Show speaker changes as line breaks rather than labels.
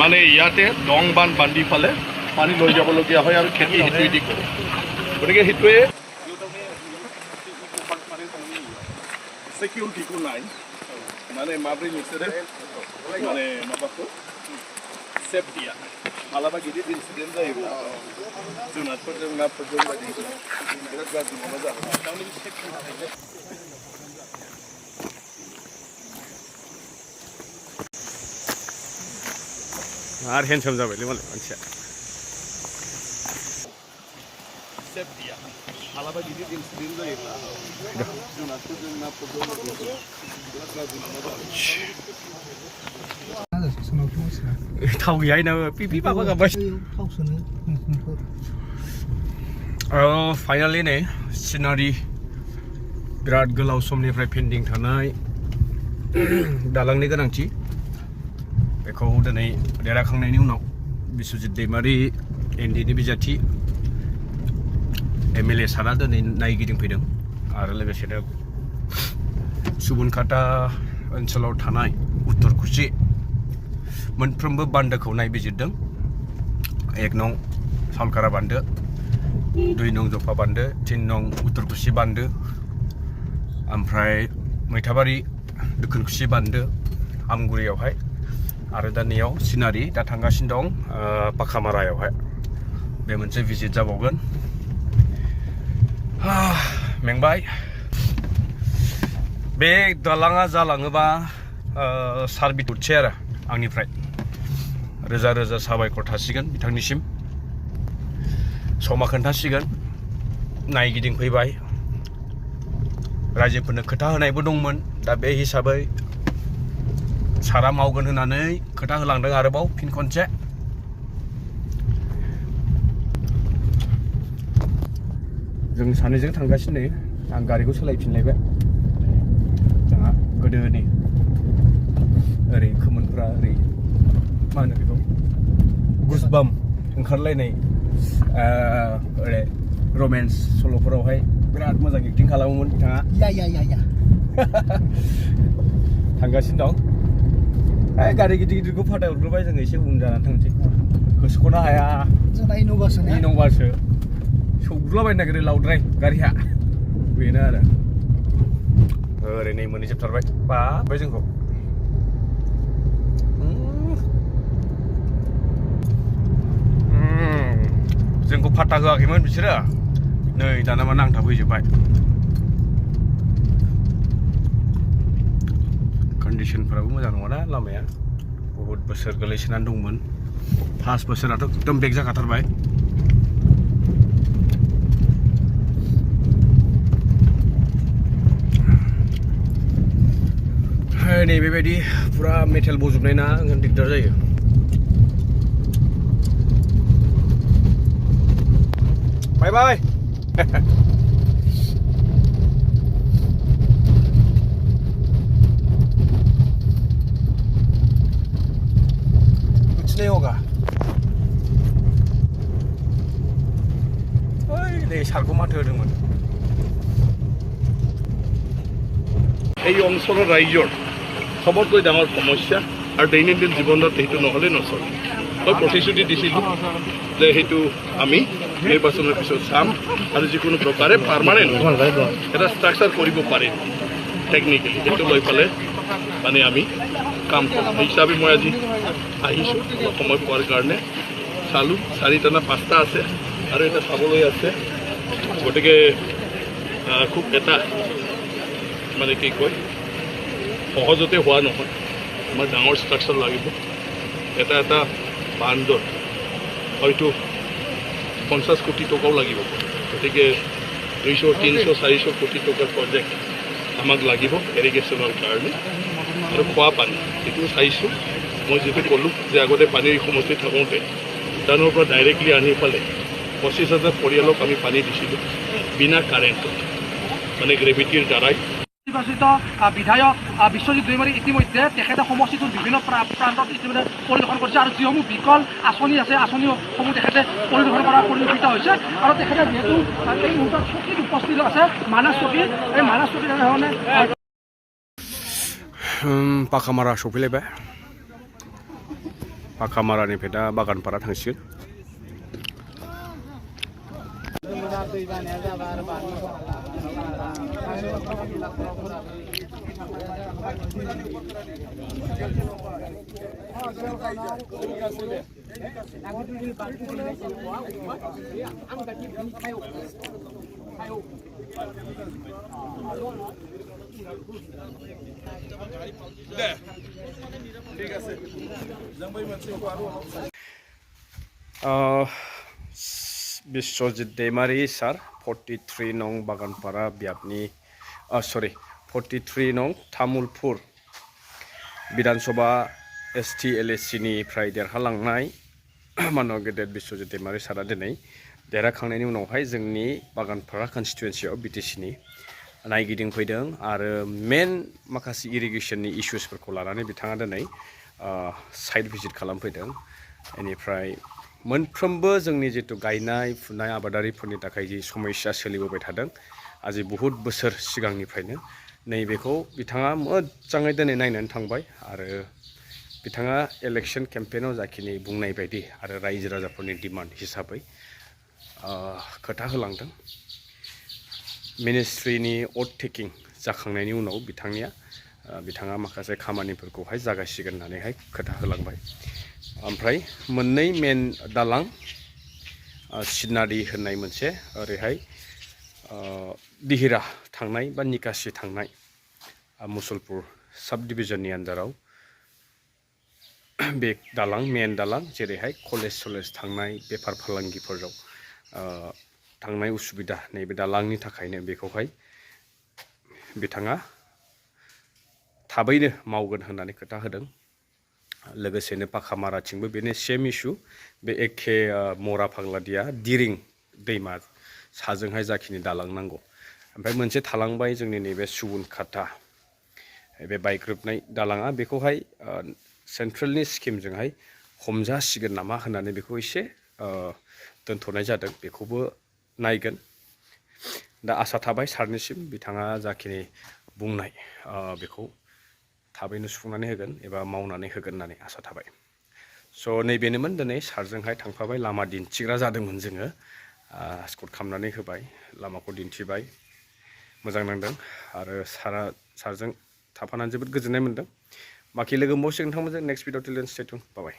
মানে ইয়াতে দং বান বান্ধি ফালে পানী লৈ যাবলগীয়া হয় আৰু খেতি সেইটোৱেদি কৰে গতিকে সেইটোৱে सिक्योरिटीको लाइन माने माब्रै नोंसोरो माने माबाखौ सेफटिया मालाबा गिदिर इन्सिडेन्ट जायोब्ला जुनारफोरजों नाफोरजों बायदि बिराद गाज्रि माबा जागोन
आरो हेन्डसाम जाबायलै मालाय मानसिया
सेफटिया मालाबा गिदिर इन्सिडेन्ट जायोब्ला जुनारफोरजों नाफोरजों बिराद गाज्रि माबा जागोन
थाव गैया इनाबो पिपि माबा गाबबाय फाइनालि नै सिनारि बिराद गोलाव समनिफ्राय पेन्डिं थानाय दालांनि गोनांथि बेखौ दिनै देरहाखांनायनि उनाव बिस्वजित दैमारि एनडिनि बिजाथि एमएलए सारा दिनै नायगिदिंफैदों आरो लोगोसेनो सुबनखाता ओनसोलाव थानाय उत्तर कुसि मोनफ्रोमबो बान्दोखौ नायबिजिरदों 1 नं सालकारा बान्दो 2 नं जफा बान्दो 3 नं उत्तर कुसि बान्दो ओमफ्राय मैथाबारि दोखोन कुसि बान्दो आमगुरियावहाय आरो दा नैयाव सिनारि दा थांगासिनो दं पाखामारायावहाय बे मोनसे भिजिट जाबावगोन मेंबाय बे दालाङा जालाङोबा सार्भिस उठसै आरो आंनिफ्राय रोजा रोजा साबायखर थासिगोन बिथांनिसिम समा खोन्थासिगोन नायगिदिंफैबाय रायजोफोरनो खोथा होनायबो दंमोन दा बे हिसाबै सारा मावगोन होननानै खोथा होलांदों आरोबाव फिन खनसे जों सानैजों थांगासिनो आं गारिखौ सोलायफिनलायबाय जोंहा गोदोनि ओरै खोमोनफ्रा ओरै मा होनो बेखौ गुसबाम ओंखारलायनाय ओरै रमेन्स सल'फोरावहाय बिराद मोजां एक्टिं खालामोमोन बिथाङा
या
थांगासिनो दं गारि गिदिर गिदिरखौ फाथाय हरग्रोबाय जों एसे उन जानानै थांसै गोसोखौनो हाया
जोंना इन'भासो
सौग्रुलाबायनो नागिरो लावद्राय गारिया बेनो आरो ओरै नै मोनहैजोबथारबाय बाबाय जोंखौ जोंखौ फात्ता होआखैमोन बिसोरो नै दाना मा नांथाबहैजोबबाय कन्डिसनफोराबो मोजां नङाना लामाया बहुद बोसोर गोलैसोनानै दंमोन 5 बोसोराथ' एकदम बेक जाखाथारबाय नै बेबायदि पुरा मेटेल बजोबनाय ना दिगदार जायो बाय बाय कुछ नहीं होगा नै सारखौ माथो होदोंमोन
এই অঞ্চলৰ ৰাইজৰ সবতকৈ ডাঙৰ সমস্যা আৰু দৈনন্দিন জীৱনত সেইটো নহ'লে নচলে মই প্ৰতিশ্ৰুতি দিছিলোঁ যে সেইটো আমি নিৰ্বাচনৰ পিছত চাম আৰু যিকোনো প্ৰকাৰে পাৰ্মানেণ্ট এটা ষ্ট্ৰাকচাৰ কৰিব পাৰিম টেকনিকেলি সেইটো লৈ পেলাই মানে আমি কাম কৰোঁ সেই হিচাপে মই আজি আহিছোঁ সময় পোৱাৰ কাৰণে চালোঁ 4টা না 5টা আছে আৰু এটা চাবলৈ আছে গতিকে খুব এটা মানে কি কয় সহজতে হোৱা নহয় আমাৰ ডাঙৰ ষ্ট্ৰাকচাৰ লাগিব এটা এটা বান্ধত হয়তো 50 কোটি টকাও লাগিব গতিকে 200, 300, 400 কোটি টকাৰ প্ৰজেক্ট আমাক লাগিব ইৰিগেশ্যনৰ কাৰণে আৰু খোৱা পানী এইটো চাইছোঁ মই যিটো ক'লোঁ যে আগতে পানীৰ সমস্যা থাকোঁতে ভূটানৰ পৰা ডাইৰেক্টলি আনি পেলাই 25,000 পৰিয়ালক আমি পানী দিছিলোঁ বিনা কাৰেণ্টত মানে গ্ৰেভিটিৰ দ্বাৰাই
নিৰ্বাচিত বিধায়ক বিশ্বজিৎ দৈমাৰী ইতিমধ্যে তেখেতে সমষ্টিটোৰ বিভিন্ন প্ৰান্তত ইতিমধ্যে পৰিদৰ্শন কৰিছে আৰু যিসমূহ বিকল আঁচনি আছে আঁচনিসমূহ তেখেতে পৰিদৰ্শন কৰা পৰিলক্ষিত হৈছে আৰু তেখেতে যিহেতু এই মুহূৰ্তত চকীত উপস্থিত আছে মানাস চকীত এই মানাস চকীত এনেধৰণে
পাখামাৰা সফैलायबाय पाखामारानिफ्राय दा बागानपारा थांसिगोन बिश्वजित दैमारी सार 43 नं बागानपारा बियाबनि 43 नं तामुलपुर विधानसभा ST LSC निफ्राय देरहालांनाय मानव गेदेर बिश्वजित दैमारी सारा दिनै देरहाखांनायनि उनावहाय जोंनि बागानपारा कन्स्टिटुवेन्सियाव BTC नि नायगिदिंफैदों आरो मेन माखासे इरिगेसननि इश्युसफोरखौ लानानै बिथाङा दिनै साइट भिजिट खालामफैदों बेनिफ्राय मोनफ्रोमबो जोंनि जितु गायनाय फुनाय आबादारिफोरनि थाखाय जि समस्या सोलिबोबाय थादों आजि बहुत बोसोर सिगांनिफ्रायनो नैबेखौ बिथाङा मोजाङै दिनै नायनानै थांबाय आरो बिथाङा इलेक्शन केम्पेइनाव जाखिनि बुंनाय बायदि आरो रायजो राजाफोरनि डिमान्ड हिसाबै खोथा होलांदों मिनिस्ट्रिनि अथ टेकिं जाखांनायनि उनाव बिथाङा माखासे खामानिफोरखौहाय जागायसिगोन होननानैहाय खोथा होलांबाय ओमफ्राय मोननै मेन दालां सिनारि होननाय मोनसे ओरैहाय दिहिरा थांनाय बा निकासि थांनाय मुसलपुर साब डिभिजननि आन्दाराव बे दालां मेन दालां जेरैहाय कलेज थांनाय बेफार फालांगिफोराव थांनाय उसुबिदा नैबे दालांनि थाखायनो बेखौहाय बिथाङा थाबैनो मावगोन होननानै खोथा होदों लोगोसेनो पाखामाराथिंबो बेनो सेम इस्यु बे एखे मरा फाग्लादिया दिरिं दैमा साजोंहाय जाखिनि दालां नांगौ ओमफ्राय मोनसे थालांबाय जोंनि नैबे सुबुनखाता बे बायग्रोबनाय दालाङा बेखौहाय सेन्ट्रेलनि स्किमजोंहाय हमजासिगोन नामा होननानै बेखौ एसे दोनथ'नाय जादों बेखौबो नायगोन दा आसा थाबाय सारनिसिम बिथाङा जाखिनि बुंनाय बेखौ थाबैनो सुफुंनानै होगोन एबा मावनानै होगोन होननानै आसा थाबाय स' नैबेनोमोन दिनै सारजोंहाय थांफाबाय लामा दिन्थिग्रा जादोंमोन जोङो स्कट खालामनानै होबाय लामाखौ दिन्थिबाय मोजां नांदों आरो सारजों थाफानानै जोबोद गोजोननाय मोनदों बाखि लोगो मोनबावसिगोन नोंथांमोनजों नेक्स्ट भिडिअ टिल देन स्टे टिउन बाय